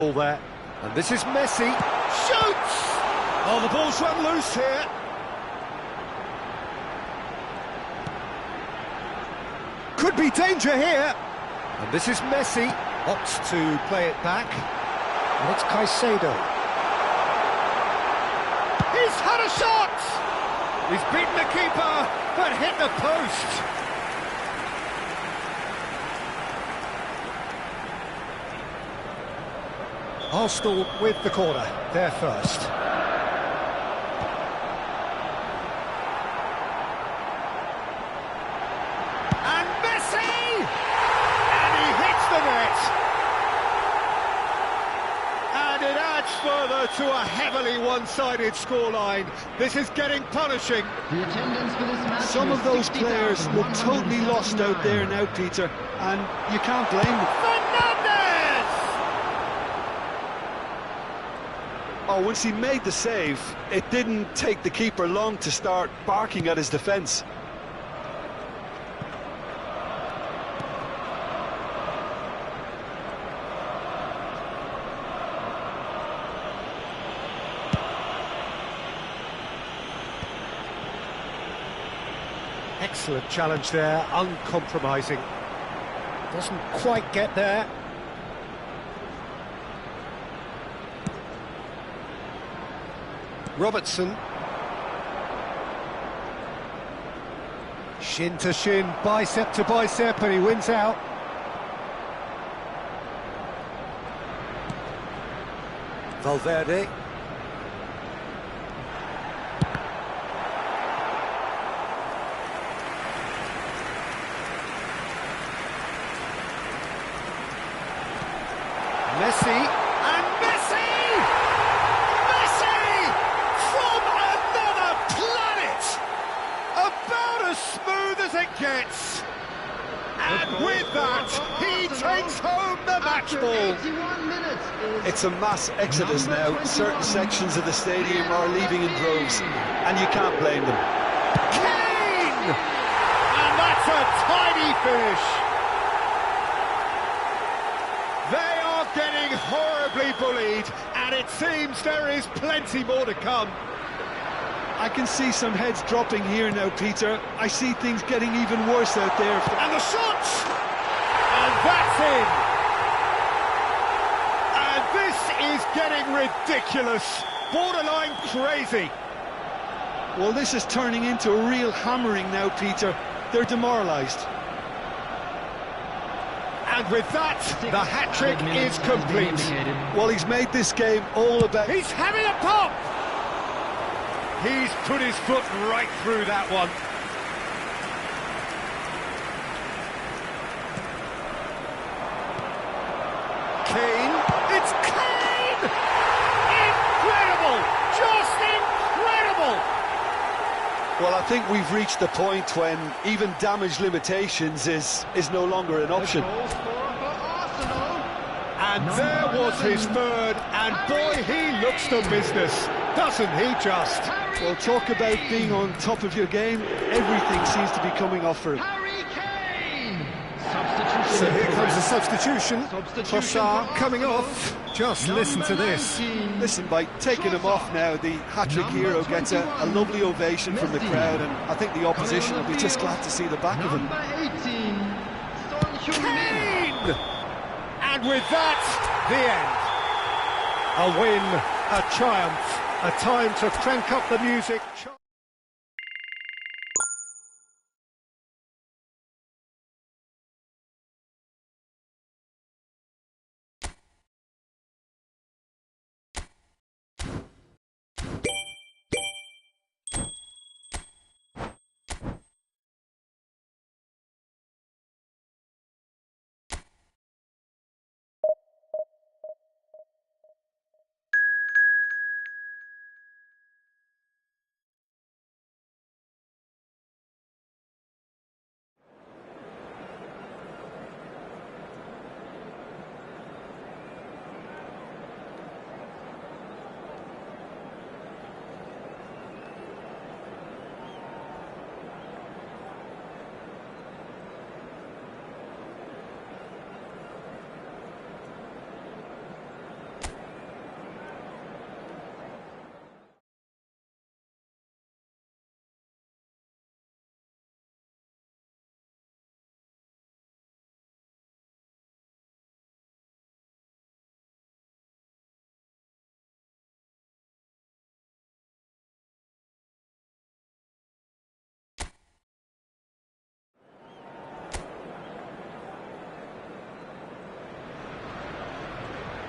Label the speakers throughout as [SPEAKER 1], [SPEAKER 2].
[SPEAKER 1] All there, and this is Messi. Shoots! Oh, the ball's run loose here. Could be danger here. And this is Messi. Opts to play it back. And it's Caicedo. He's had a shot! He's beaten the keeper, but hit the post. Arsenal with the corner, they're first. And Messi! And he hits the net! And it adds further to a heavily one-sided scoreline. This is getting punishing.
[SPEAKER 2] The attendance for this match.
[SPEAKER 3] Some of those players look totally lost out there now, Peter, and you can't blame them. Oh, once he made the save, it didn't take the keeper long to start barking at his defence.
[SPEAKER 1] Excellent challenge there, uncompromising. Doesn't quite get there. Robertson. Shin to shin, bicep to bicep, and he wins out. Valverde. Messi. And Messi! About as smooth as it gets. And with that, he takes home the match ball.
[SPEAKER 3] It's a mass exodus now. Certain sections of the stadium are leaving in droves, and you can't blame them.
[SPEAKER 1] Kane! And that's a tidy finish. They are getting horribly bullied, and it seems there is plenty more to come.
[SPEAKER 3] I can see some heads dropping here now, Peter. I see things getting even worse out there.
[SPEAKER 1] And the shot! And that's in! And this is getting ridiculous. Borderline crazy.
[SPEAKER 3] Well, this is turning into a real hammering now, Peter. They're demoralised.
[SPEAKER 1] And with that, the hat-trick is complete.
[SPEAKER 3] Well, he's made this game all about...
[SPEAKER 1] He's having a pop! He's put his foot right through that one. Kane. It's Kane! Incredible! Just incredible!
[SPEAKER 3] Well, I think we've reached the point when even damage limitations is no longer an option.
[SPEAKER 1] And there was his third, and boy, he looks the business, doesn't he just?
[SPEAKER 3] Well, talk about being on top of your game. Everything seems to be coming off for him.
[SPEAKER 1] So here comes the substitution. Trossard coming off. Just listen to this.
[SPEAKER 3] Listen, by taking him off now, the hat-trick hero gets a lovely ovation from the crowd, and I think the opposition will be just glad to see the back of him.
[SPEAKER 1] Kane! And with that, the end. A win, a triumph, a time to crank up the music.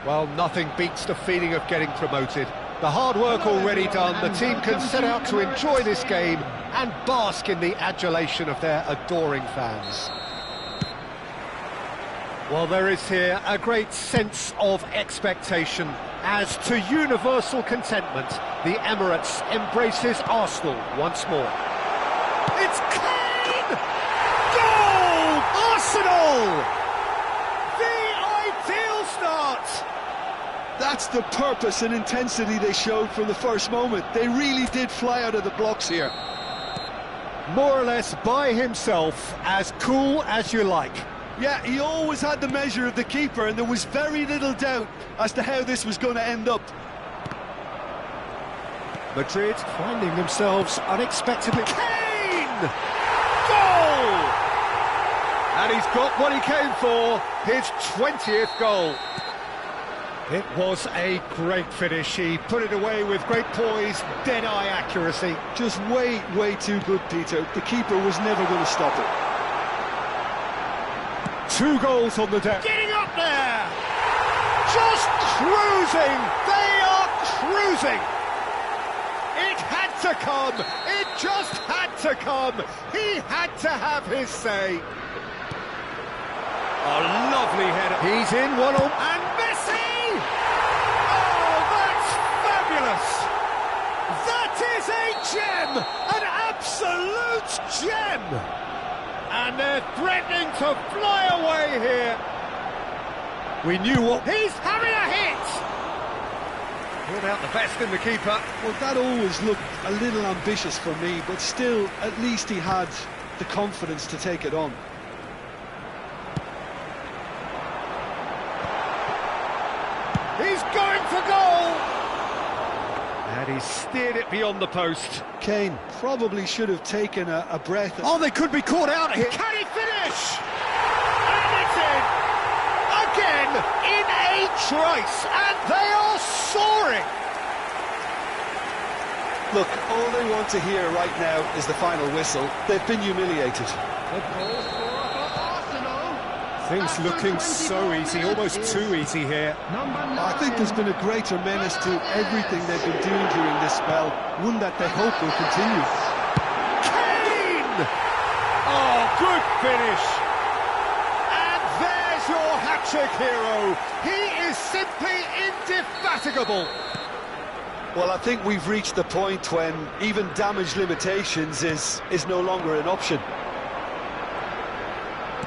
[SPEAKER 1] Well, nothing beats the feeling of getting promoted. The hard work already done, the team can set out to enjoy this game and bask in the adulation of their adoring fans. Well, there is here a great sense of expectation as, to universal contentment, the Emirates embraces Arsenal once more. It's Kane! Goal! Arsenal! The ideal start!
[SPEAKER 3] That's the purpose and intensity they showed from the first moment. They really did fly out of the blocks here.
[SPEAKER 1] More or less by himself, as cool as you like.
[SPEAKER 3] Yeah, he always had the measure of the keeper, and there was very little doubt as to how this was going to end up.
[SPEAKER 1] Madrid finding themselves unexpectedly... Kane! Goal! And he's got what he came for, his 20th goal. It was a great finish. He put it away with great poise, dead-eye accuracy.
[SPEAKER 3] Just way too good, Peter. The keeper was never going to stop it.
[SPEAKER 1] 2 goals on the deck. Getting up there! Just cruising! They are cruising! It had to come! It just had to come! He had to have his say. A lovely header. He's in one-on, and Messi! Oh, that's fabulous! That is a gem! An absolute gem! And they're threatening to fly away here. We knew what... He's having a hit! Pulled out the best in the keeper.
[SPEAKER 3] Well, that always looked a little ambitious for me, but still, at least he had the confidence to take it on.
[SPEAKER 1] He's going for goal! And he steered it beyond the post.
[SPEAKER 3] Kane probably should have taken a breath.
[SPEAKER 1] Oh, they could be caught out here. Can he finish? And it's in! Again, in a trice, and they are soaring!
[SPEAKER 3] Look, all they want to hear right now is the final whistle. They've been humiliated.
[SPEAKER 1] Things looking so easy, almost too easy here.
[SPEAKER 3] I think there's been a greater menace to everything they've been doing during this spell, one that they hope will continue.
[SPEAKER 1] Kane! Oh, good finish! And there's your hat-trick hero. He is simply indefatigable.
[SPEAKER 3] Well, I think we've reached the point when even damage limitations is no longer an option.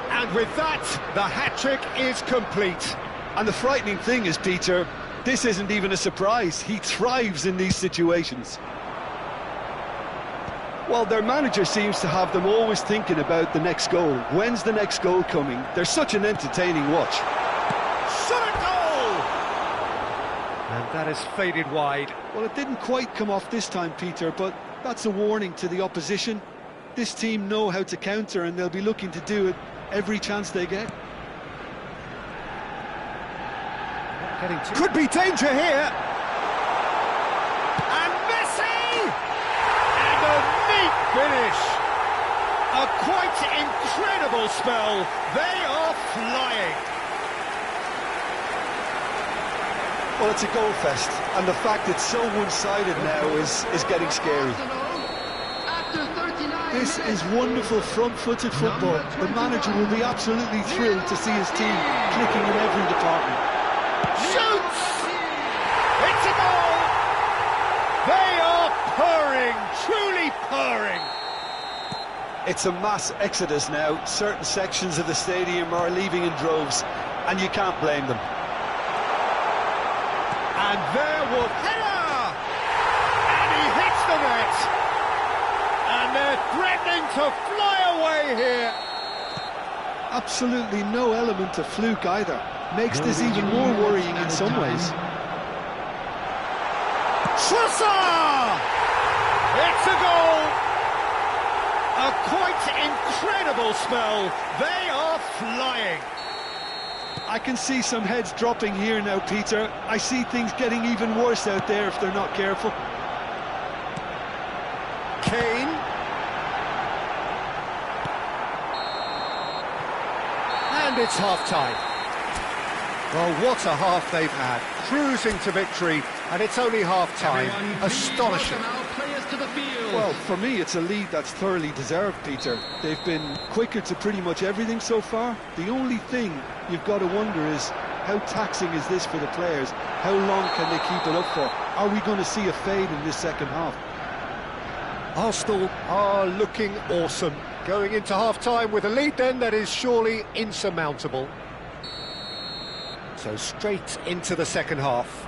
[SPEAKER 1] And with that, the hat-trick is complete.
[SPEAKER 3] And the frightening thing is, Peter, this isn't even a surprise. He thrives in these situations. Well, their manager seems to have them always thinking about the next goal. When's the next goal coming? They're such an entertaining watch.
[SPEAKER 1] Shot a goal! And that has faded wide.
[SPEAKER 3] Well, it didn't quite come off this time, Peter, but that's a warning to the opposition. This team know how to counter, and they'll be looking to do it every chance they get.
[SPEAKER 1] Could be danger here. And Messi! And a neat finish. A quite incredible spell. They are flying.
[SPEAKER 3] Well, it's a goal fest, and the fact it's so one-sided now is getting scary. This is wonderful front-footed football. The manager will be absolutely thrilled to see his team clicking in every department.
[SPEAKER 1] Shoots! It's a goal! They are purring, truly purring.
[SPEAKER 3] It's a mass exodus now. Certain sections of the stadium are leaving in droves, and you can't blame them.
[SPEAKER 1] And there was header! And he hits the net! And they're threatening to fly away here.
[SPEAKER 3] Absolutely no element of fluke either. Makes this even more worrying in some ways.
[SPEAKER 1] Trossard! It's a goal! A quite incredible spell. They are flying.
[SPEAKER 3] I can see some heads dropping here now, Peter. I see things getting even worse out there if they're not careful.
[SPEAKER 1] Kane. And it's half-time. Well, what a half they've had. Cruising to victory, and it's only half-time. Astonishing.
[SPEAKER 3] Well, for me, it's a lead that's thoroughly deserved, Peter. They've been quicker to pretty much everything so far. The only thing you've got to wonder is, how taxing is this for the players? How long can they keep it up for? Are we going to see a fade in this second half?
[SPEAKER 1] Arsenal are looking awesome. Going into half-time with a lead then that is surely insurmountable. So straight into the second half.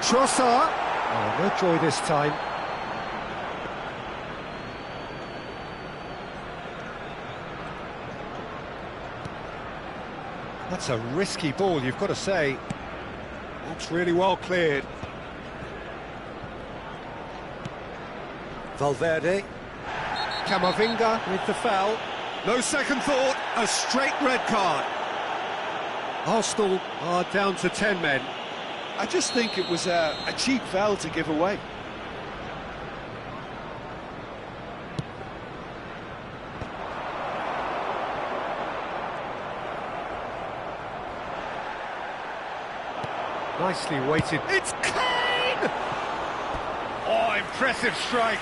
[SPEAKER 1] Trossard. Oh, no joy this time. That's a risky ball, you've got to say. That's really well cleared. Valverde. Camavinga with the foul. No second thought, a straight red card. Arsenal are down to 10 men.
[SPEAKER 3] I just think it was a cheap foul to give away.
[SPEAKER 1] Nicely weighted. It's Kane! Oh, impressive strike.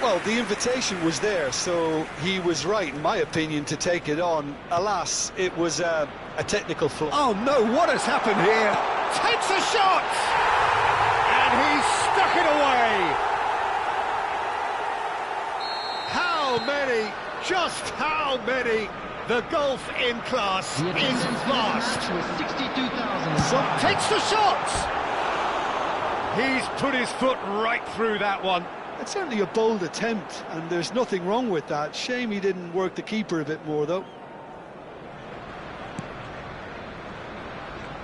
[SPEAKER 3] Well, the invitation was there, so he was right, in my opinion, to take it on. Alas, it was a technical flaw.
[SPEAKER 1] Oh no, what has happened here? Takes a shot! And he's stuck it away! How many? Just how many? The gulf in class is vast. Takes the shot! He's put his foot right through that one.
[SPEAKER 3] It's certainly a bold attempt, and there's nothing wrong with that. Shame he didn't work the keeper a bit more, though.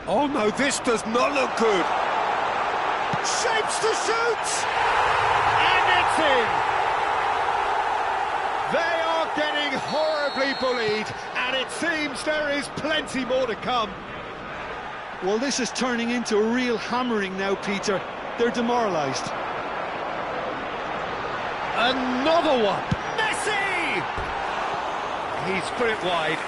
[SPEAKER 1] Oh no, this does not look good. Shapes to shoot! And it's in! They are getting horribly bullied, and it seems there is plenty more to come.
[SPEAKER 3] Well, this is turning into a real hammering now, Peter. They're demoralised.
[SPEAKER 1] Another one! Messi! He's put it wide.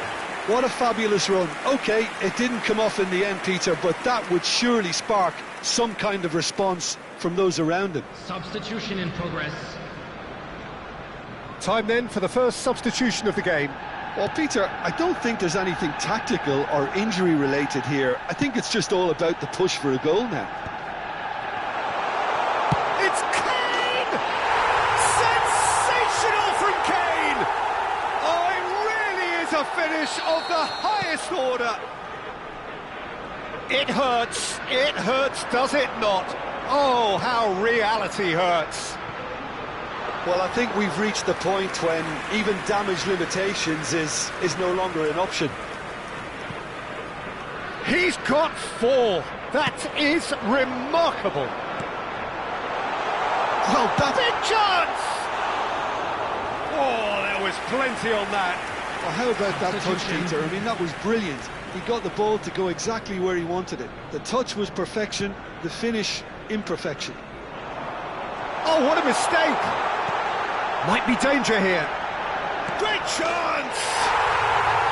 [SPEAKER 3] What a fabulous run. OK, it didn't come off in the end, Peter, but that would surely spark some kind of response from those around him.
[SPEAKER 2] Substitution in progress.
[SPEAKER 1] Time then for the first substitution of the game.
[SPEAKER 3] Well, Peter, I don't think there's anything tactical or injury-related here. I think it's just all about the push for a goal now.
[SPEAKER 1] It's Kane! Sensational from Kane! Oh, it really is a finish of the highest order. It hurts, does it not? Oh, how reality hurts.
[SPEAKER 3] Well, I think we've reached the point when even damage limitations is no longer an option.
[SPEAKER 1] He's got 4. That is remarkable.
[SPEAKER 3] Well, that's
[SPEAKER 1] big chance! Oh, there was plenty on that.
[SPEAKER 3] Well, how about that touch, Peter? I mean, that was brilliant. He got the ball to go exactly where he wanted it. The touch was perfection, the finish, imperfection.
[SPEAKER 1] Oh, what a mistake! Might be danger here. Great chance!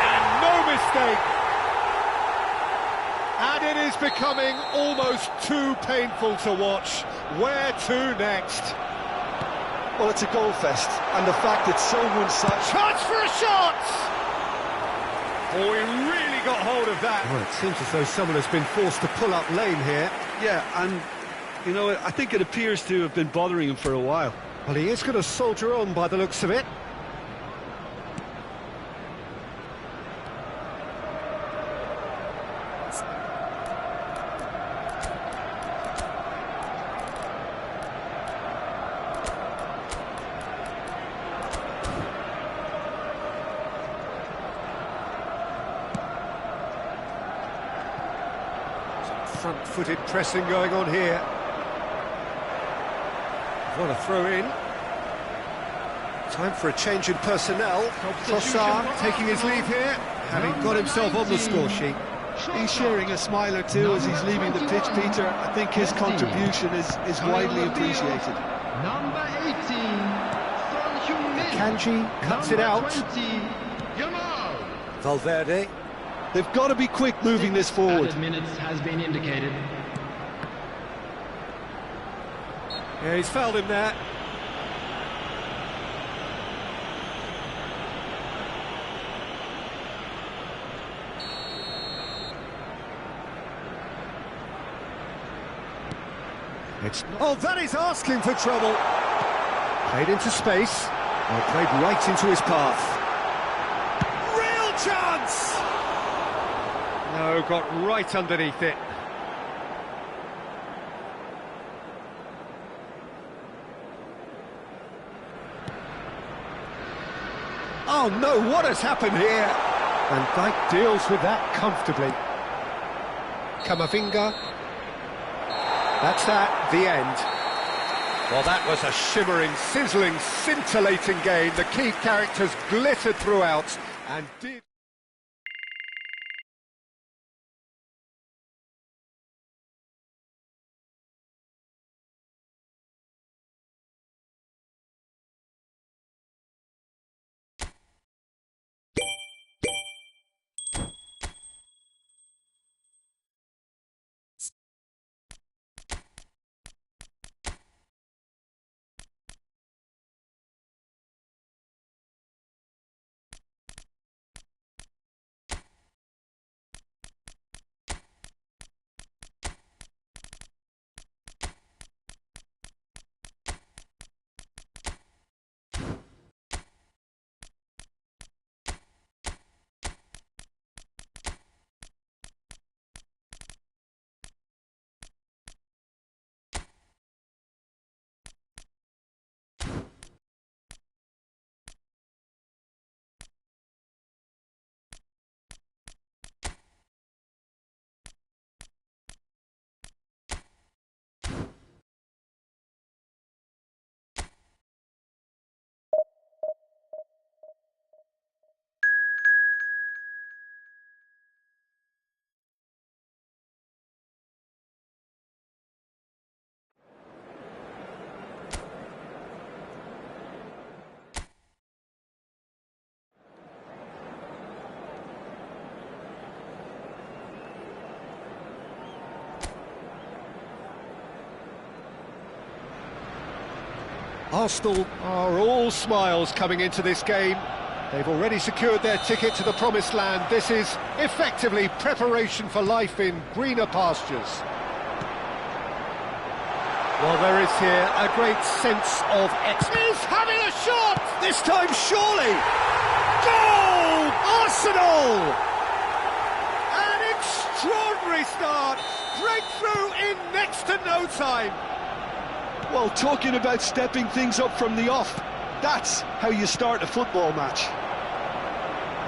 [SPEAKER 1] And no mistake. And it is becoming almost too painful to watch. Where to next?
[SPEAKER 3] Well, it's a goal fest, and the fact it's so one-sided.
[SPEAKER 1] Chance for a shot! Oh, he really got hold of that. Well, it seems as though someone has been forced to pull up lane here.
[SPEAKER 3] Yeah, and, you know, I think it appears to have been bothering him for a while.
[SPEAKER 1] Well, he is going to soldier on by the looks of it. Some front-footed pressing going on here. What a throw in. Time for a change in personnel. Trossard taking his leave here, having got himself on the score sheet.
[SPEAKER 3] He's sharing a smile or two as he's leaving the pitch, Peter. I think his contribution is widely appreciated.
[SPEAKER 2] Number 18, Son Heung-min.
[SPEAKER 1] Kanji cuts it out.
[SPEAKER 2] 20, Yamal.
[SPEAKER 1] Valverde.
[SPEAKER 3] They've got to be quick moving this forward.
[SPEAKER 2] Added minutes has been indicated.
[SPEAKER 1] Yeah, he's fouled him there. Oh, that is asking for trouble. Played into space. Well, played right into his path. Real chance! No, got right underneath it. Oh no, what has happened here? Van Dijk deals with that comfortably. Camavinga. That's that, the end. Well, that was a shimmering, sizzling, scintillating game. The key characters glittered throughout and did... Arsenal are all smiles coming into this game. They've already secured their ticket to the promised land. This is effectively preparation for life in greener pastures. Well, there is here a great sense of He's having a shot! This time, surely! Goal! Arsenal! An extraordinary start! Breakthrough in next to no time!
[SPEAKER 3] Well, talking about stepping things up from the off, that's how you start a football match.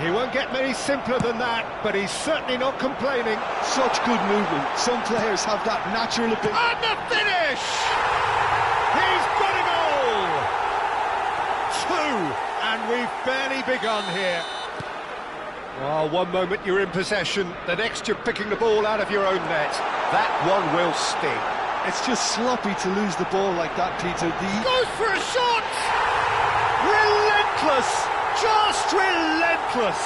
[SPEAKER 1] He won't get many simpler than that, but he's certainly not complaining.
[SPEAKER 3] Such good movement. Some players have that natural ability.
[SPEAKER 1] And the finish! He's got a goal! Two, and we've barely begun here. Well, one moment you're in possession, the next you're picking the ball out of your own net. That one will sting.
[SPEAKER 3] It's just sloppy to lose the ball like that, Peter.
[SPEAKER 1] Goes for a shot! Relentless! Just relentless!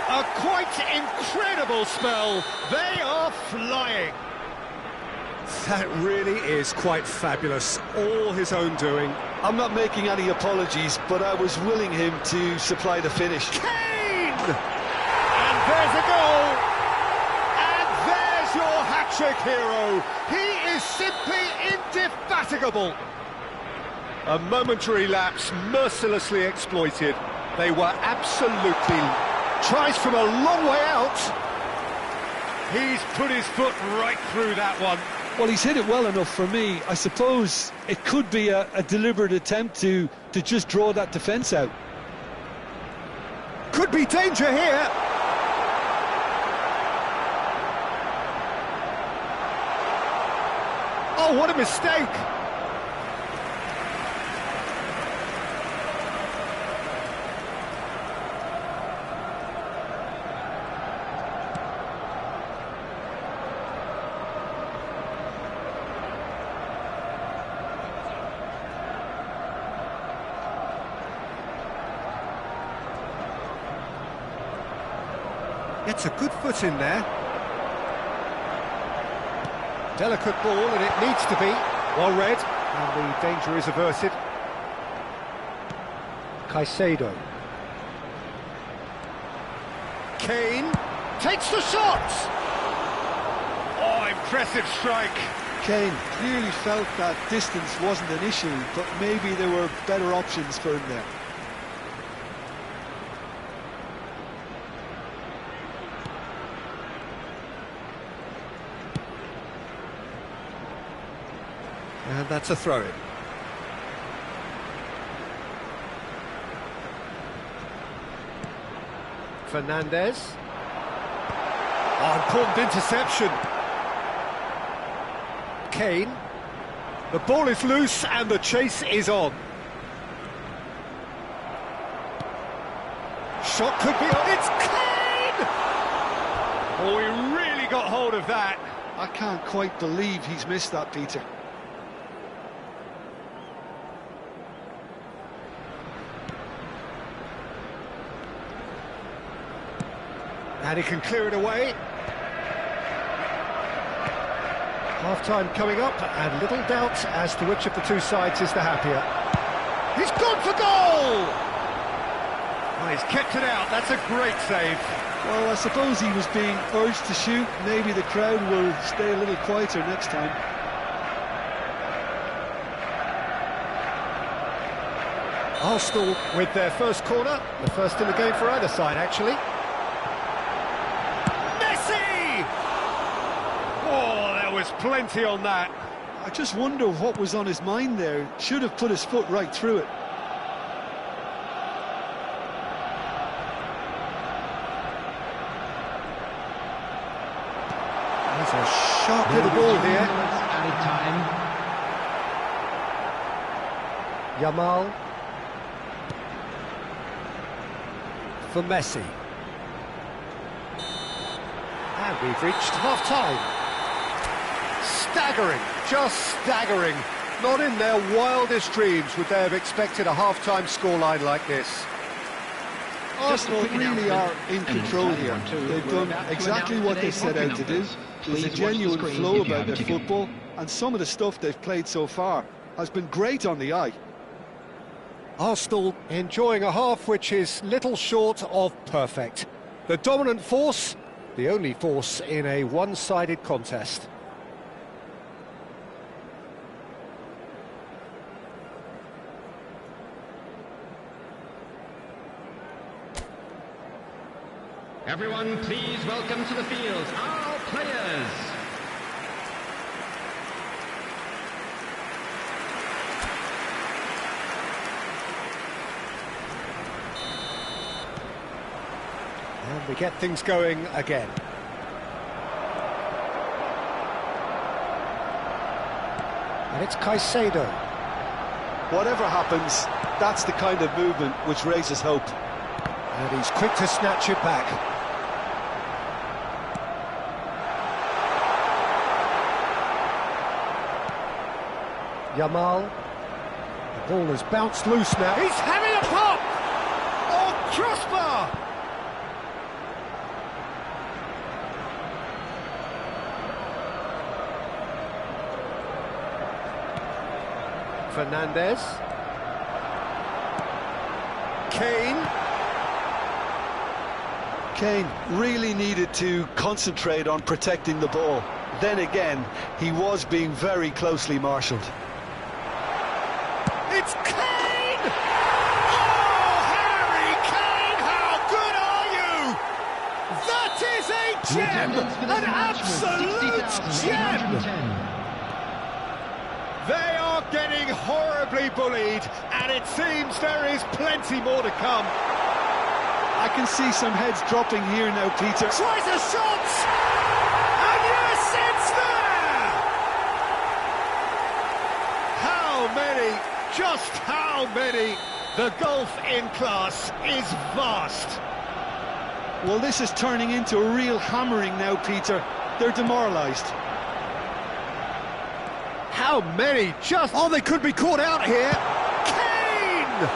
[SPEAKER 1] A quite incredible spell. They are flying. That really is quite fabulous. All his own doing.
[SPEAKER 3] I'm not making any apologies, but I was willing him to supply the finish.
[SPEAKER 1] Kane! And there's a goal! And there's your hat-trick hero. He is simply indefatigable. A momentary lapse mercilessly exploited. They were absolutely... Tries from a long way out. He's put his foot right through that one.
[SPEAKER 3] Well, he's hit it well enough for me. I suppose it could be a deliberate attempt to just draw that defence out.
[SPEAKER 1] Could be danger here. Oh, what a mistake! Gets a good foot in there. Delicate ball, and it needs to be. Well read, and the danger is averted. Caicedo. Kane takes the shot! Oh, impressive strike.
[SPEAKER 3] Kane clearly felt that distance wasn't an issue, but maybe there were better options for him there.
[SPEAKER 1] And that's a throw-in. Fernandez. Oh, important interception. Kane. The ball is loose and the chase is on. Shot could be on. It's Kane! Oh, he really got hold of that.
[SPEAKER 3] I can't quite believe he's missed that, Peter.
[SPEAKER 1] And he can clear it away. Half-time coming up, and little doubt as to which of the two sides is the happier. He's gone for goal! Well, he's kept it out, that's a great save.
[SPEAKER 3] Well, I suppose he was being urged to shoot. Maybe the crowd will stay a little quieter next time.
[SPEAKER 1] Arsenal with their first corner, the first in the game for either side, actually. There's plenty on that.
[SPEAKER 3] I just wonder what was on his mind there. Should have put his foot right through it.
[SPEAKER 1] There's a sharp little ball here.
[SPEAKER 2] Added time.
[SPEAKER 1] Yamal. For Messi. And we've reached half-time. Staggering, just staggering. Not in their wildest dreams would they have expected a half-time scoreline like this.
[SPEAKER 3] Arsenal really are in control here. They've done exactly what they set out to do. There's a genuine flow about their football, and some of the stuff they've played so far has been great on the eye.
[SPEAKER 1] Arsenal enjoying a half which is little short of perfect. The dominant force, the only force in a one-sided contest.
[SPEAKER 2] Everyone, please welcome to the field our players.
[SPEAKER 1] And we get things going again. And it's Caicedo.
[SPEAKER 3] Whatever happens, that's the kind of movement which raises hope.
[SPEAKER 1] And he's quick to snatch it back. Yamal. The ball has bounced loose now. He's having a pop! Oh, crossbar! Fernandez. Kane.
[SPEAKER 3] Kane really needed to concentrate on protecting the ball. Then again, he was being very closely marshalled.
[SPEAKER 1] It's Kane! Oh, Harry Kane, how good are you? That is a gem! An absolute gem! They are getting horribly bullied, and it seems there is plenty more to come.
[SPEAKER 3] I can see some heads dropping here now, Peter.
[SPEAKER 1] Tries a shot! And yes, it's there! How many? Just how many? The gulf in class is vast.
[SPEAKER 3] Well, this is turning into a real hammering now, Peter. They're demoralised.
[SPEAKER 1] How many? Just... Oh, they could be caught out here. Kane!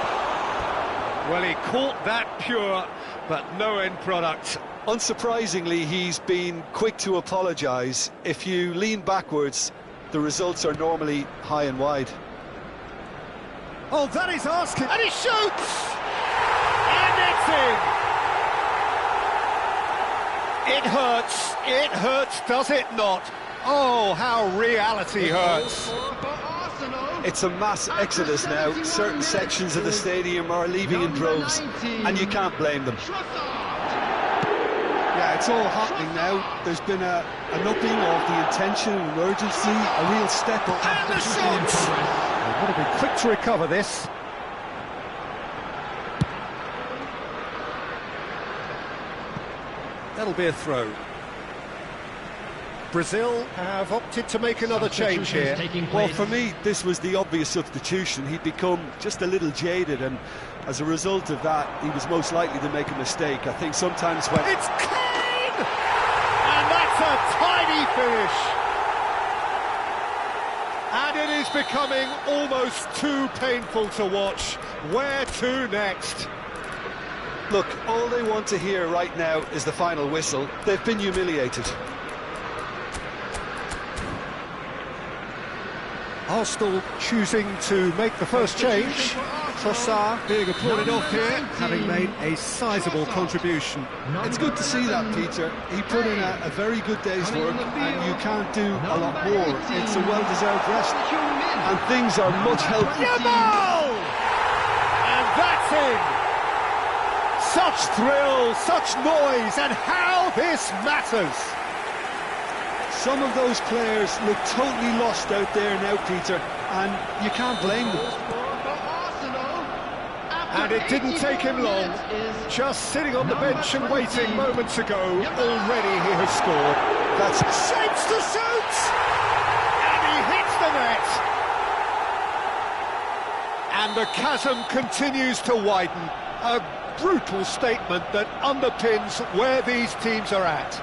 [SPEAKER 1] Well, he caught that pure, but no end product.
[SPEAKER 3] Unsurprisingly, he's been quick to apologise. If you lean backwards, the results are normally high and wide.
[SPEAKER 1] Oh, that is asking, and he shoots! And it's in! It hurts, does it not? Oh, how reality hurts.
[SPEAKER 3] It's a mass exodus now. Certain sections of the stadium are leaving in droves, and you can't blame them. Yeah, it's all happening now. There's been an upping of the intention and urgency, a real step up.
[SPEAKER 1] And the shot! They've got to be quick to recover this. That'll be a throw. Brazil have opted to make another change here.
[SPEAKER 3] Well, for me, this was the obvious substitution. He'd become just a little jaded, and as a result of that, he was most likely to make a mistake. I think sometimes when...
[SPEAKER 1] It's Kane! And that's a tiny finish. And it is becoming almost too painful to watch. Where to next?
[SPEAKER 3] Look, all they want to hear right now is the final whistle. They've been humiliated.
[SPEAKER 1] Arsenal choosing to make the first change. Trossard being applauded off here, having made a sizable contribution.
[SPEAKER 3] It's good to see that, Peter. He put in a very good day's work, and you can't do a lot more. It's a well-deserved rest, and things are much healthier.
[SPEAKER 1] Yamal! And that's in! Such thrill, such noise, and how this matters!
[SPEAKER 3] Some of those players look totally lost out there now, Peter, and you can't blame them.
[SPEAKER 1] And it didn't take him long. Just sitting on the bench and waiting moments ago, already he has scored. That's shapes to shoot! And he hits the net! And the chasm continues to widen. A brutal statement that underpins where these teams are at.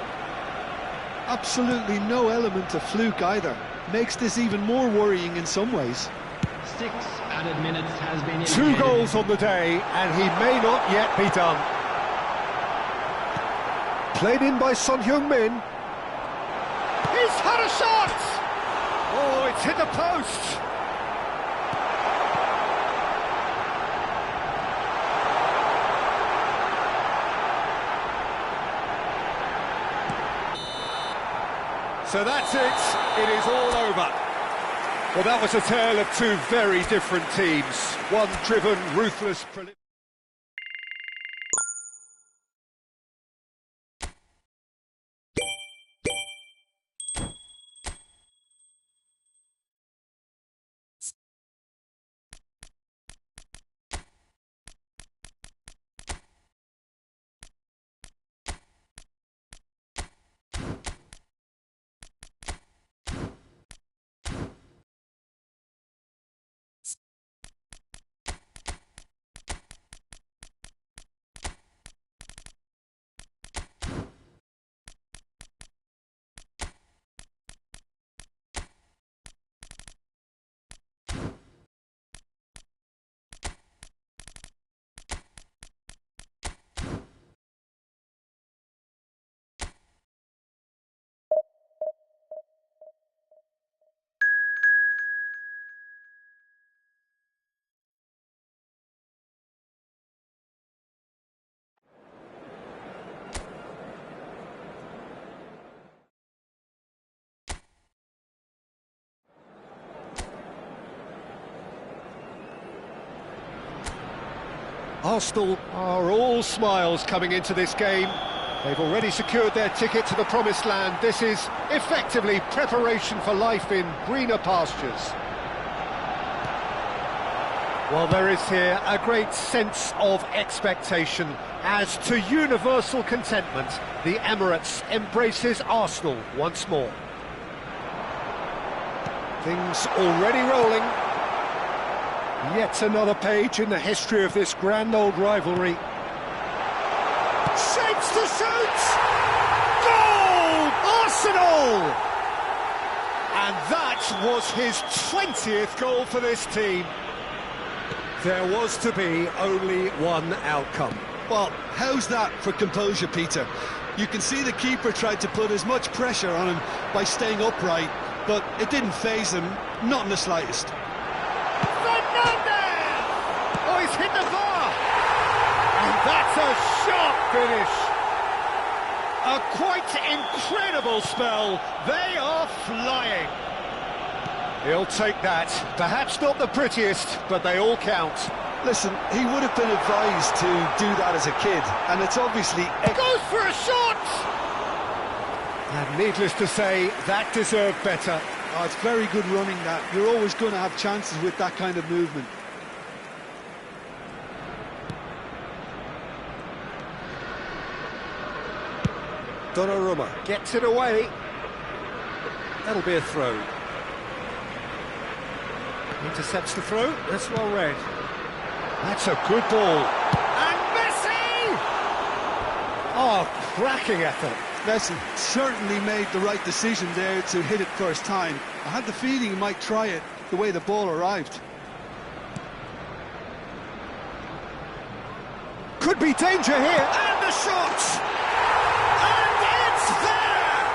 [SPEAKER 3] Absolutely no element of fluke either. Makes this even more worrying in some ways.
[SPEAKER 2] 6 added minutes has been2 indicated.
[SPEAKER 1] goals on the day, and he may not yet be done. Played in by Son Heung-min. He's had a shot! Oh, it's hit the post! So that's it. It is all over. Well, that was a tale of 2 very different teams. One driven, ruthless... Arsenal are all smiles coming into this game. They've already secured their ticket to the promised land. This is effectively preparation for life in greener pastures. Well, there is here a great sense of expectation as to universal contentment. The Emirates embraces Arsenal once more. Things already rolling. Yet another page in the history of this grand old rivalry. Shapes to shoot! Goal! Arsenal! And that was his 20th goal for this team. There was to be only one outcome.
[SPEAKER 3] Well, how's that for composure, Peter? You can see the keeper tried to put as much pressure on him by staying upright, but it didn't faze him, not in the slightest.
[SPEAKER 1] Fernandez! Oh, he's hit the bar! And that's a sharp finish. A quite incredible spell. They are flying. He'll take that. Perhaps not the prettiest, but they all count.
[SPEAKER 3] Listen, he would have been advised to do that as a kid, and it's obviously...
[SPEAKER 1] Goes for a shot! And needless to say, that deserved better.
[SPEAKER 3] Oh, it's very good running that. You're always going to have chances with that kind of movement.
[SPEAKER 1] Donnarumma gets it away. That'll be a throw. Intercepts the throw. That's well read. That's a good ball. And Messi! Oh, cracking effort.
[SPEAKER 3] Messi certainly made the right decision there to hit it first time. I had the feeling he might try it the way the ball arrived.
[SPEAKER 1] Could be danger here. And the shot! And it's there!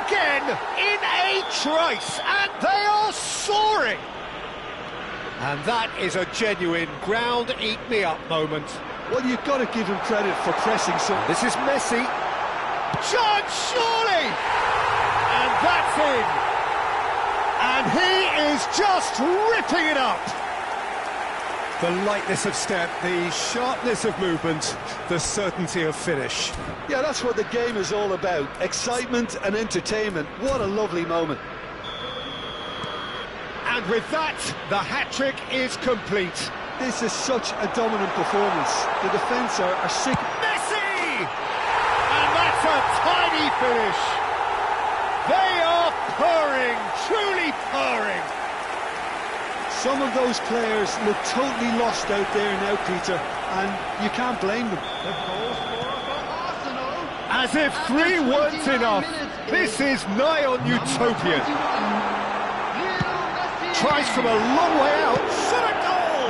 [SPEAKER 1] Again, in a trice, and they are soaring! And that is a genuine ground-eat-me-up moment.
[SPEAKER 3] Well, you've got to give him credit for pressing so...
[SPEAKER 1] This is Messi. Chance, surely! And that's in. And he is just ripping it up. The lightness of step, the sharpness of movement, the certainty of finish.
[SPEAKER 3] Yeah, that's what the game is all about. Excitement and entertainment. What a lovely moment.
[SPEAKER 1] And with that, the hat-trick is complete.
[SPEAKER 3] This is such a dominant performance. The defence are sick.
[SPEAKER 1] Messi! And that's a tiny finish. They are purring, truly purring.
[SPEAKER 3] Some of those players look totally lost out there now, Peter, and you can't blame them.
[SPEAKER 1] As if three weren't enough. This is nigh on utopian. Tries from a long way out, shot a goal!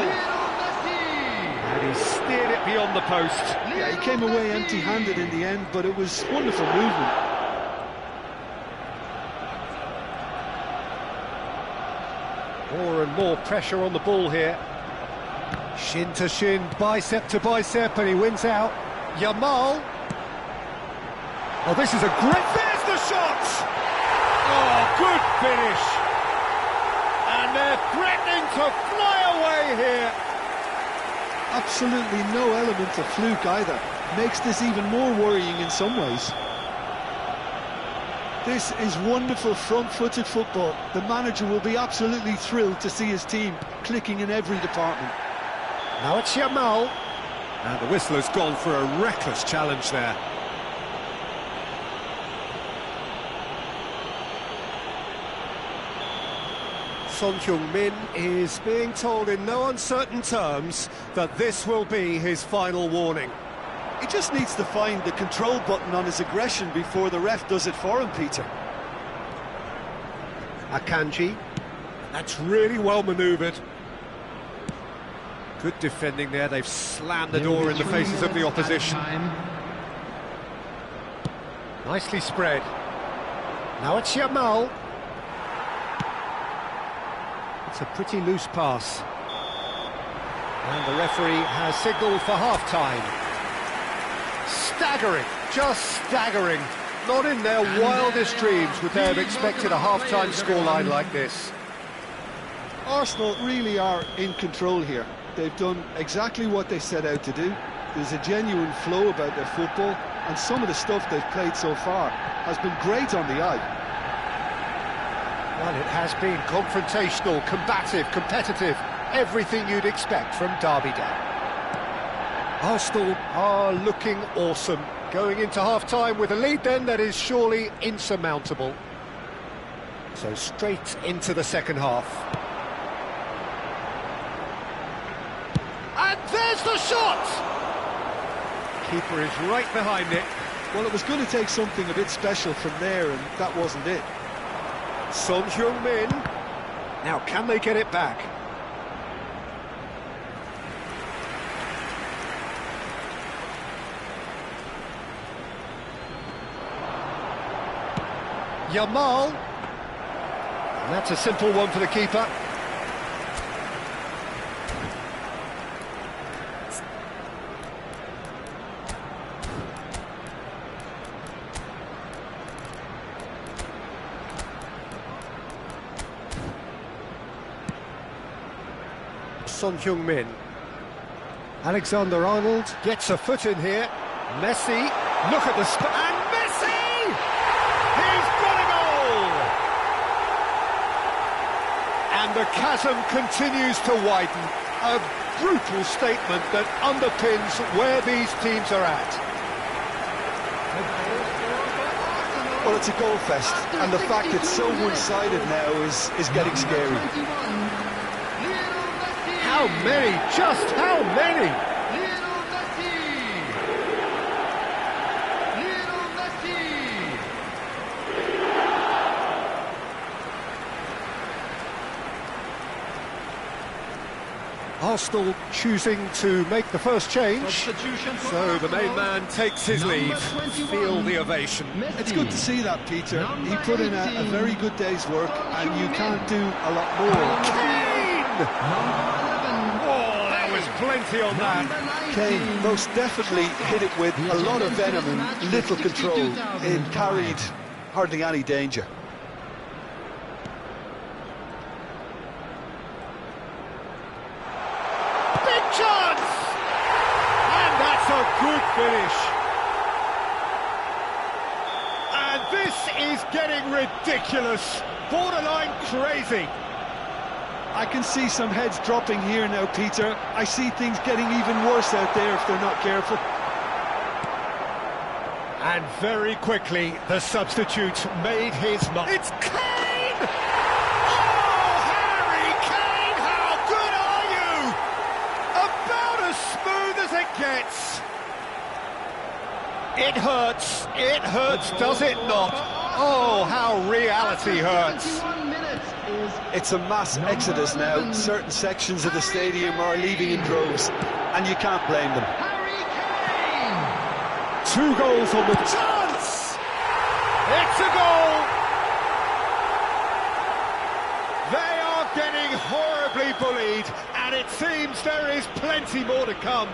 [SPEAKER 1] And he steered it beyond the post.
[SPEAKER 3] Yeah, he came away empty-handed in the end, but it was wonderful movement.
[SPEAKER 1] More and more pressure on the ball here. Shin to shin, bicep to bicep, and he wins out. Yamal. Oh, this is a great... There's the shot! Oh, good finish. And they're threatening to fly away here.
[SPEAKER 3] Absolutely no element of fluke either. Makes this even more worrying in some ways. This is wonderful front-footed football. The manager will be absolutely thrilled to see his team clicking in every department.
[SPEAKER 1] Now it's Yamal. And the whistle has gone for a reckless challenge there. Son Heung-min is being told in no uncertain terms that this will be his final warning.
[SPEAKER 3] He just needs to find the control button on his aggression before the ref does it for him, Peter.
[SPEAKER 1] Akanji. That's really well manoeuvred. Good defending there. They've slammed the door in the faces of the opposition. Nicely spread. Now it's Yamal. It's a pretty loose pass. And the referee has signalled for half-time. Staggering, just staggering. Not in their wildest dreams would they have expected a half-time scoreline like this.
[SPEAKER 3] Arsenal really are in control here. They've done exactly what they set out to do. There's a genuine flow about their football, and some of the stuff they've played so far has been great on the eye.
[SPEAKER 1] Well, it has been confrontational, combative, competitive, everything you'd expect from Derby Day. Arsenal are looking awesome. Going into half-time with a lead then that is surely insurmountable. So straight into the second half. And there's the shot! Keeper is right behind it.
[SPEAKER 3] Well, it was going to take something a bit special from there, and that wasn't it.
[SPEAKER 1] Son Heung-min. Now, can they get it back? Yamal. And that's a simple one for the keeper. Son Heung-min. Alexander-Arnold gets a foot in here. Messi, look at the and Messi! He's got a goal! And the chasm continues to widen. A brutal statement that underpins where these teams are at.
[SPEAKER 3] Well, it's a goal fest, and the fact it's so one-sided now is getting scary.
[SPEAKER 1] How many? Just how many?
[SPEAKER 2] Lionel Messi! Lionel Messi!
[SPEAKER 1] Arsenal choosing to make the first change. So the main man takes his leave. Feel the ovation.
[SPEAKER 3] It's good to see that, Peter. He put in a very good day's work, and you can't do a lot more.
[SPEAKER 1] Kane! Plenty on that.
[SPEAKER 3] Kane most definitely hit it with a lot of venom and little control. It carried hardly any danger.
[SPEAKER 1] Big chance! And that's a good finish. And this is getting ridiculous. Borderline crazy.
[SPEAKER 3] I can see some heads dropping here now, Peter. I see things getting even worse out there if they're not careful.
[SPEAKER 1] And very quickly, the substitute made his mark. It's Kane! Oh, Harry Kane, how good are you? About as smooth as it gets. It hurts, does it not? Oh, how reality hurts.
[SPEAKER 3] It's a mass exodus now. Certain sections of the stadium are leaving in droves, and you can't blame them.
[SPEAKER 2] Harry Kane!
[SPEAKER 1] 2 goals on the chance! It's a goal! They are getting horribly bullied, and it seems there is plenty more to come.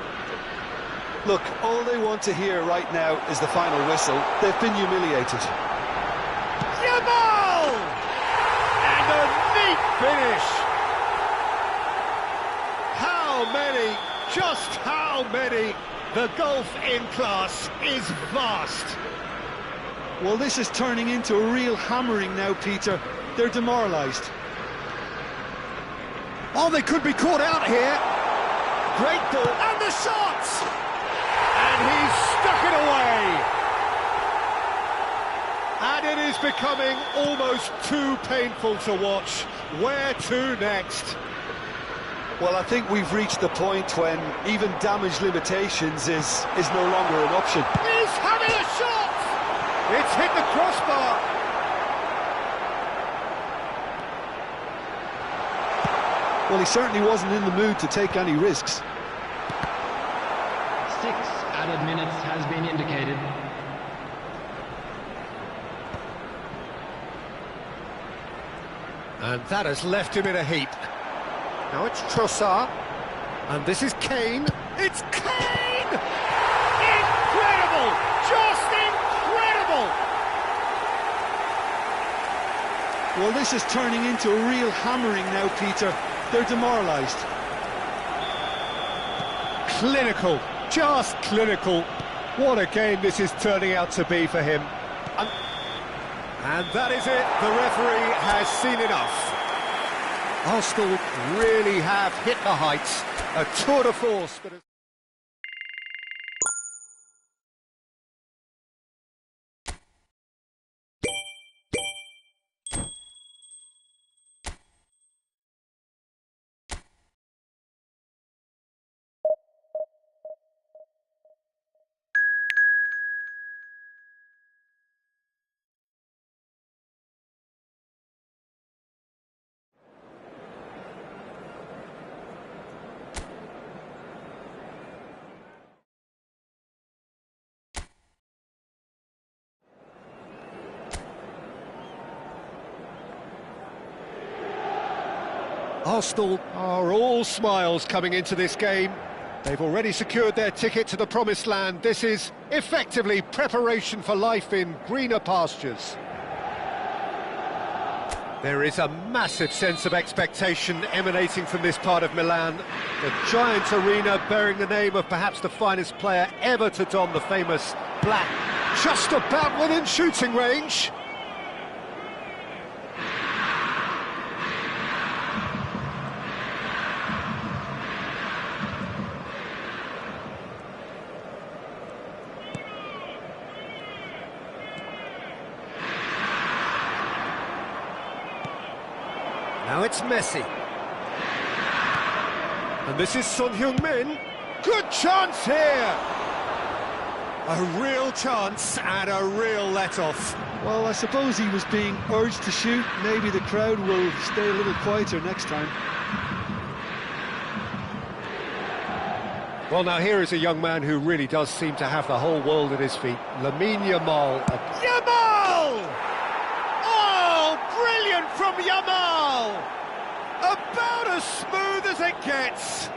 [SPEAKER 3] Look, all they want to hear right now is the final whistle. They've been humiliated.
[SPEAKER 1] Yamal! And a neat finish. How many? Just how many? The gulf in class is vast.
[SPEAKER 3] Well, this is turning into a real hammering now, Peter. They're demoralised.
[SPEAKER 1] Oh, they could be caught out here. Great ball, and the shots! And he's stuck it away. And it is becoming almost too painful to watch. Where to next?
[SPEAKER 3] Well, I think we've reached the point when even damage limitations is no longer an option.
[SPEAKER 1] He's having a shot! It's hit the crossbar.
[SPEAKER 3] Well, he certainly wasn't in the mood to take any risks.
[SPEAKER 2] 6 added minutes has been indicated.
[SPEAKER 1] And that has left him in a heap. Now it's Trossard. And this is Kane. It's Kane! Incredible! Just incredible!
[SPEAKER 3] Well, this is turning into a real hammering now, Peter. They're demoralised.
[SPEAKER 1] Clinical. Just clinical. What a game this is turning out to be for him. And that is it. The referee has seen enough. Arsenal really have hit the heights. A tour de force that has... Arsenal are all smiles coming into this game. They've already secured their ticket to the promised land. This is effectively preparation for life in greener pastures. There is a massive sense of expectation emanating from this part of Milan. The giant arena bearing the name of perhaps the finest player ever to don the famous black. Just about within shooting range. Now it's Messi. And this is Son Heung-min. Good chance here! A real chance and a real let-off.
[SPEAKER 3] Well, I suppose he was being urged to shoot. Maybe the crowd will stay a little quieter next time.
[SPEAKER 1] Well, now here is a young man who really does seem to have the whole world at his feet. Lamine Yamal. Yamal! Oh, brilliant from Yamal! About as smooth as it gets.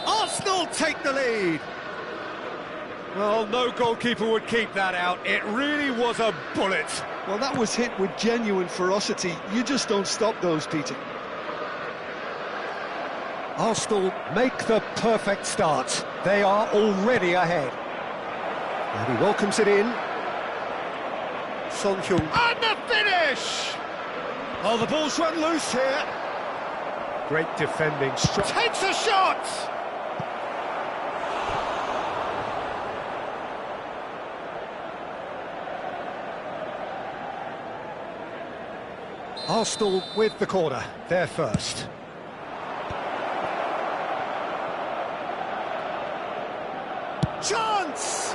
[SPEAKER 1] Arsenal take the lead. Well, no goalkeeper would keep that out. It really was a bullet.
[SPEAKER 3] Well, that was hit with genuine ferocity. You just don't stop those, Peter.
[SPEAKER 1] Arsenal make the perfect start. They are already ahead. And he welcomes it in. Son Heung. And the finish! Oh, the ball's run loose here. Great defending. Takes a shot! Arsenal with the corner. They're first. Chance!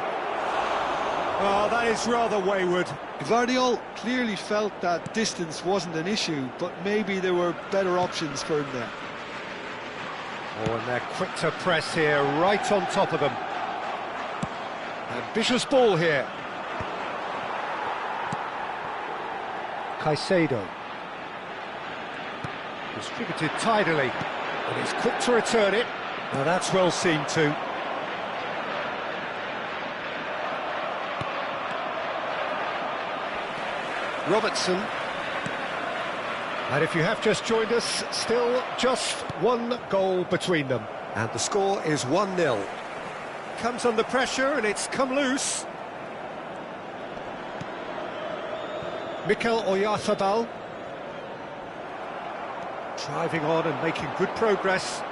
[SPEAKER 1] Oh, that is rather wayward.
[SPEAKER 3] Gvardiol clearly felt that distance wasn't an issue, but maybe there were better options for him there.
[SPEAKER 1] Oh, and they're quick to press here, right on top of them. Ambitious ball here. Caicedo. Distributed tidily, and he's quick to return it. Now that's well seen too. Robertson. And if you have just joined us, still just one goal between them. And the score is 1-0. Comes under pressure and it's come loose. Mikel Oyarzabal. Driving on and making good progress.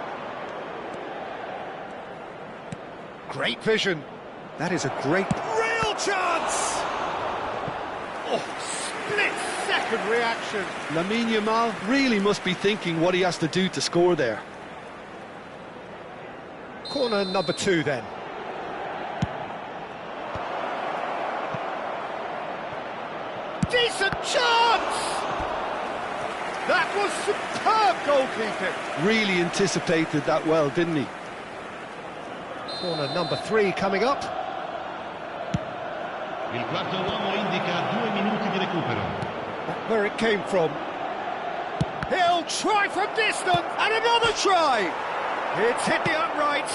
[SPEAKER 1] Great vision. That is a great... Real chance! Oh, split-second reaction.
[SPEAKER 3] Lamine Yamal really must be thinking what he has to do to score there.
[SPEAKER 1] Corner number 2 then. Decent chance! That was superb goalkeeping.
[SPEAKER 3] Really anticipated that well, didn't he?
[SPEAKER 1] Corner number 3 coming up.
[SPEAKER 4] Il quarto uomo indica 2 minuti di recupero.
[SPEAKER 1] Where it came from. He'll try from distance, and another try! It's hit the upright.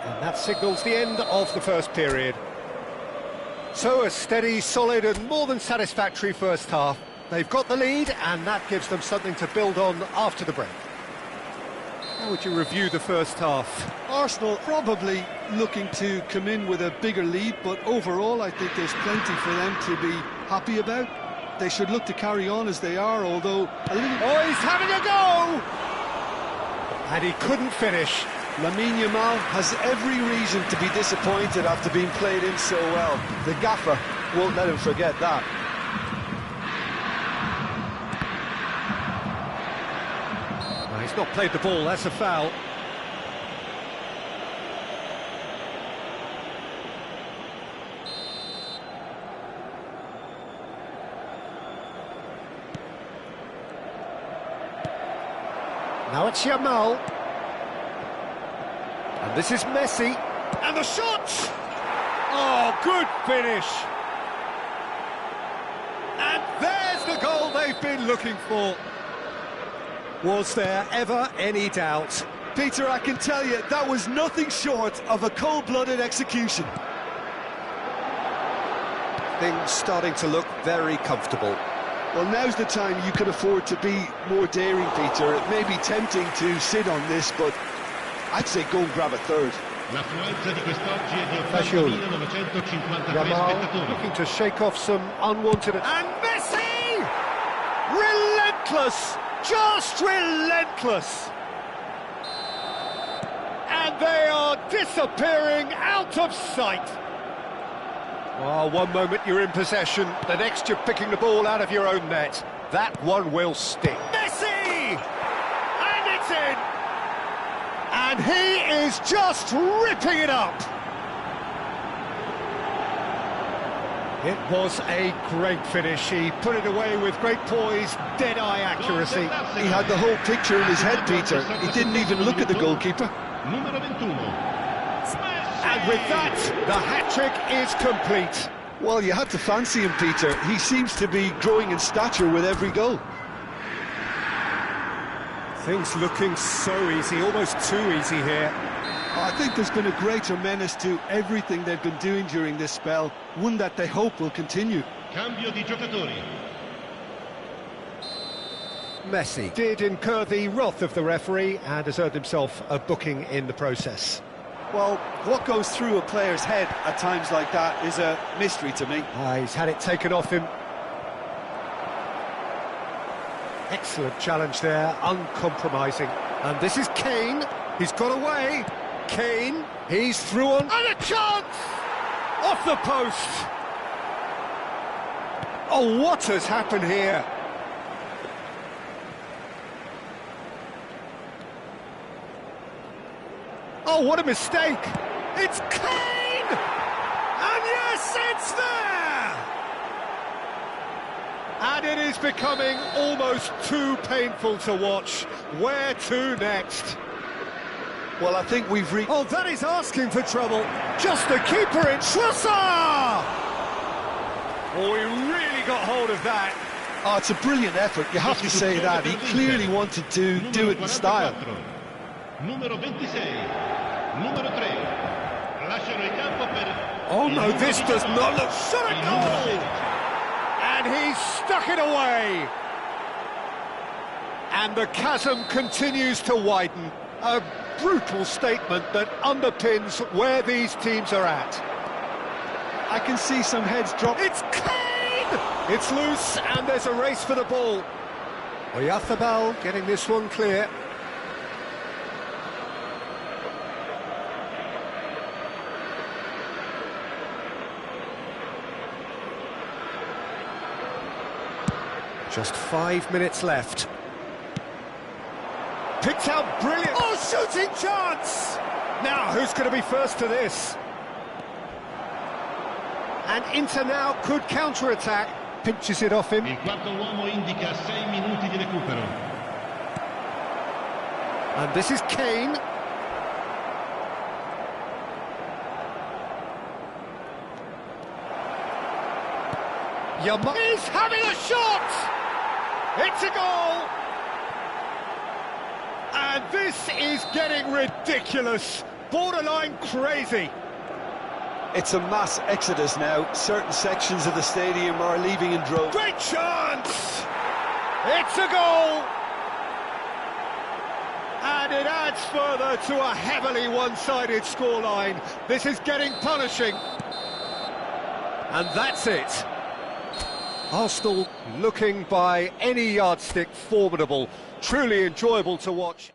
[SPEAKER 1] And that signals the end of the first period. So a steady, solid and more than satisfactory first half. They've got the lead, and that gives them something to build on after the break. How would you review the first half?
[SPEAKER 3] Arsenal probably looking to come in with a bigger lead, but overall I think there's plenty for them to be happy about. They should look to carry on as they are, although a little...
[SPEAKER 1] Oh, he's having a go! And he couldn't finish.
[SPEAKER 3] Lamine Yamal has every reason to be disappointed after being played in so well. The gaffer won't let him forget that.
[SPEAKER 1] Well, he's not played the ball, that's a foul. Now it's Yamal. And this is Messi. And the shot! Oh, good finish. And there's the goal they've been looking for. Was there ever any doubt?
[SPEAKER 3] Peter, I can tell you, that was nothing short of a cold-blooded execution.
[SPEAKER 1] Things starting to look very comfortable.
[SPEAKER 3] Well, now's the time you can afford to be more daring, Peter. It may be tempting to sit on this, but I'd say go and grab a third.
[SPEAKER 4] L'affluenza di quest'oggi è di
[SPEAKER 1] Fashul.
[SPEAKER 4] 80.953
[SPEAKER 1] Yamal
[SPEAKER 4] spettatori.
[SPEAKER 1] looking to shake off some unwanted... And Messi! Relentless! Just relentless! And they are disappearing out of sight. Oh, one moment you're in possession, the next you're picking the ball out of your own net. That one will stick. Messi! And it's in! And he is just ripping it up! It was a great finish. He put it away with great poise, dead-eye accuracy.
[SPEAKER 3] He had the whole picture in his head, Peter. He didn't even look at the goalkeeper.
[SPEAKER 4] Numero 21.
[SPEAKER 1] And with that, the hat-trick is complete.
[SPEAKER 3] Well, you had to fancy him, Peter. He seems to be growing in stature with every goal.
[SPEAKER 1] Things looking so easy, almost too easy here.
[SPEAKER 3] I think there's been a greater menace to everything they've been doing during this spell, one that they hope will continue.
[SPEAKER 4] Cambio di giocatori.
[SPEAKER 1] Messi did incur the wrath of the referee and has earned himself a booking in the process.
[SPEAKER 3] Well, what goes through a player's head at times like that is a mystery to me.
[SPEAKER 1] He's had it taken off him. Excellent challenge there, uncompromising. And this is Kane. He's got away. Kane, he's through on... And a chance! Off the post! Oh, what has happened here? Oh, what a mistake! It's Kane! And yes, it's there! And it is becoming almost too painful to watch. Where to next?
[SPEAKER 3] Well, I think we've reached...
[SPEAKER 1] Oh, that is asking for trouble. Just the keeper in Trossard! Oh, he really got hold of that.
[SPEAKER 3] Oh, it's a brilliant effort, you have to say that. He clearly wanted to do it in style.
[SPEAKER 4] Numero 26. Numero 3. Lasciano il campo per...
[SPEAKER 1] Oh no, this does not look... Shot a goal! And he's stuck it away! And the chasm continues to widen. A brutal statement that underpins where these teams are at.
[SPEAKER 3] I can see some heads drop.
[SPEAKER 1] It's Kane! It's loose and there's a race for the ball. Oyarzabal getting this one clear. Just 5 minutes left. Picked out brilliant. Oh, shooting chance! Now, who's going to be first to this? And Inter now could counter-attack. Pinches it off him.
[SPEAKER 4] Il quarto uomo indica 6 minuti di recupero.
[SPEAKER 1] And this is Kane. Yamal is having a shot! It's a goal! And this is getting ridiculous, borderline crazy.
[SPEAKER 3] It's a mass exodus now. Certain sections of the stadium are leaving in droves.
[SPEAKER 1] Great chance! It's a goal! And it adds further to a heavily one-sided scoreline. This is getting punishing. And that's it. Arsenal looking by any yardstick formidable, truly enjoyable to watch.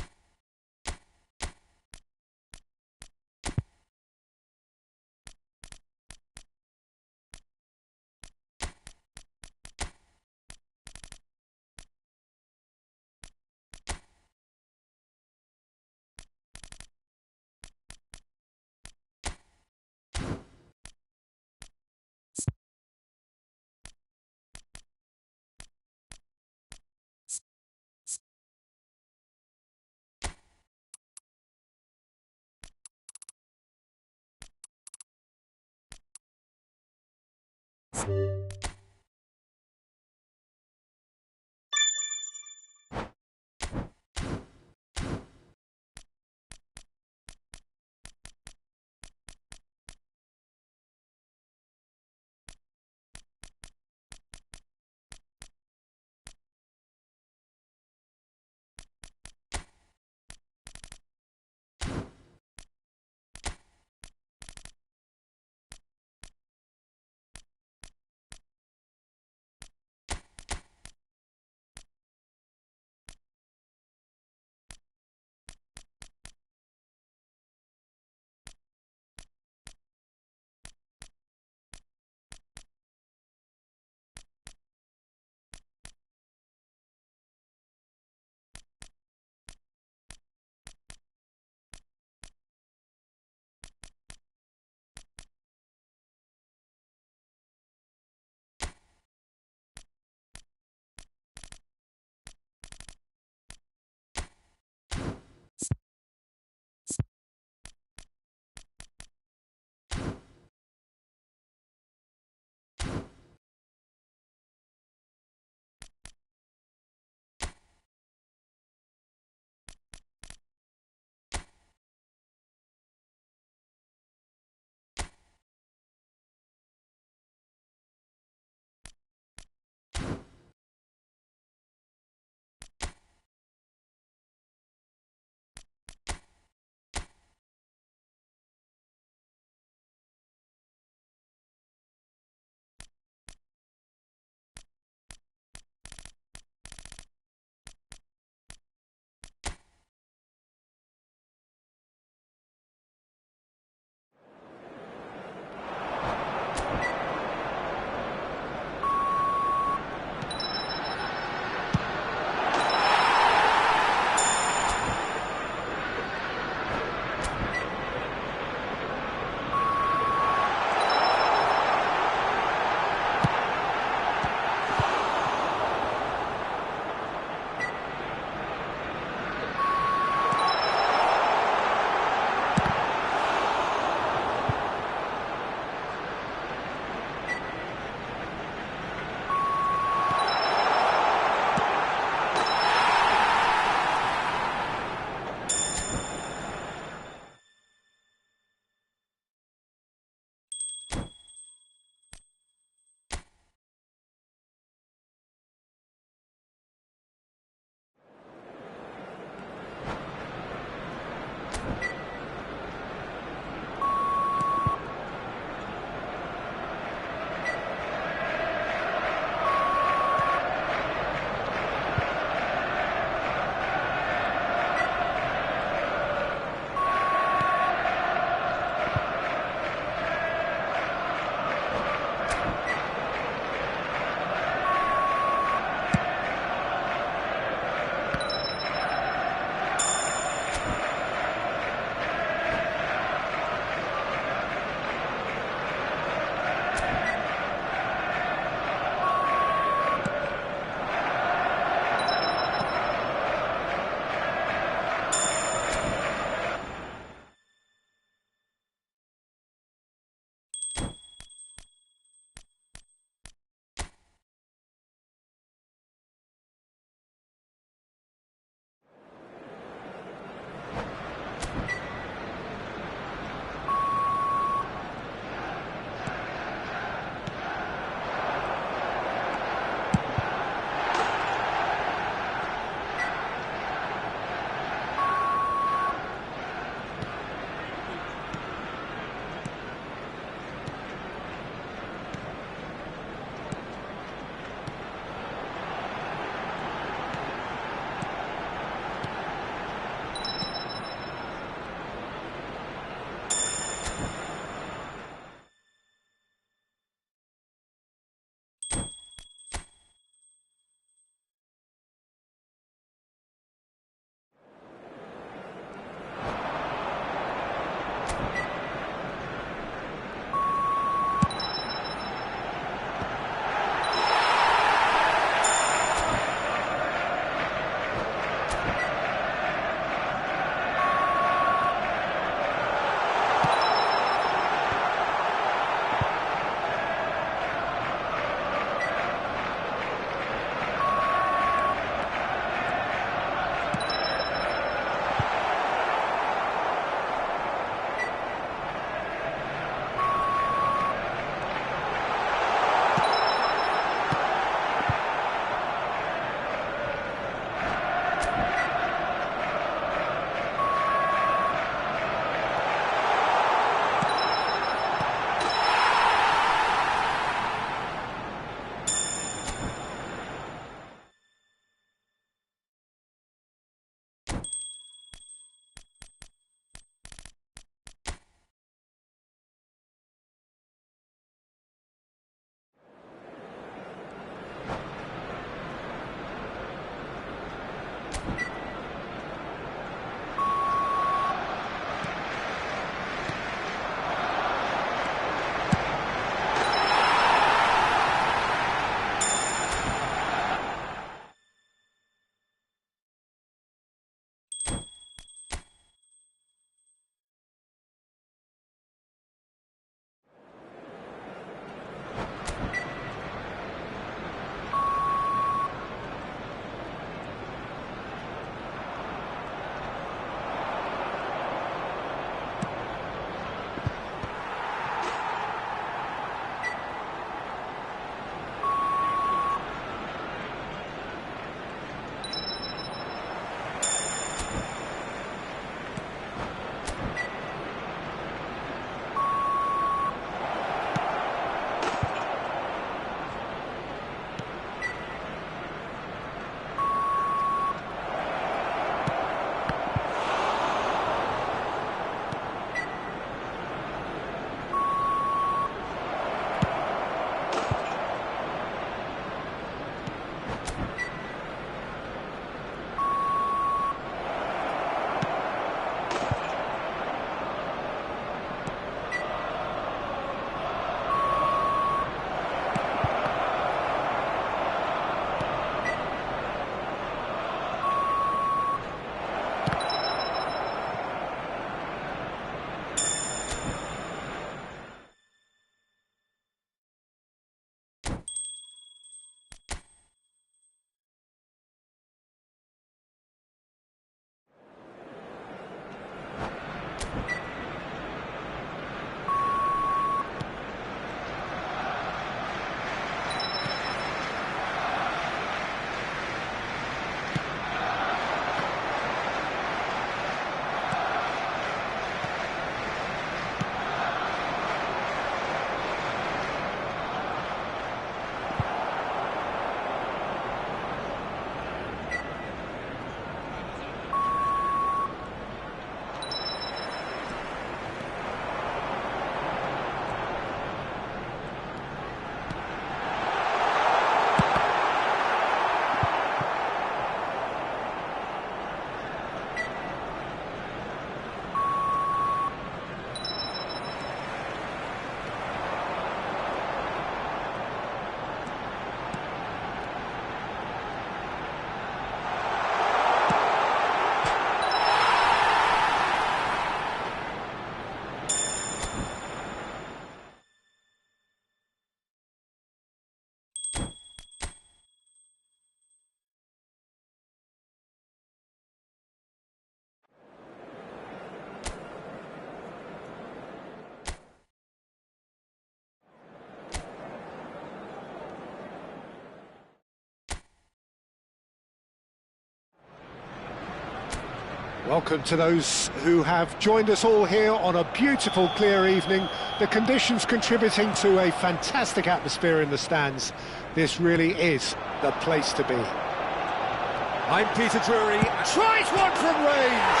[SPEAKER 5] Welcome to those who have joined us all here on a beautiful, clear evening. The conditions contributing to a fantastic atmosphere in the stands. This really is the place to be.
[SPEAKER 1] I'm Peter Drury. Tries one from range.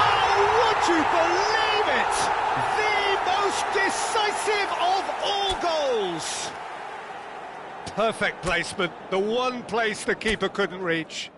[SPEAKER 1] Oh, would you believe it? The most decisive of all goals.
[SPEAKER 5] Perfect placement, the one place the keeper couldn't reach.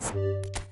[SPEAKER 6] Sports.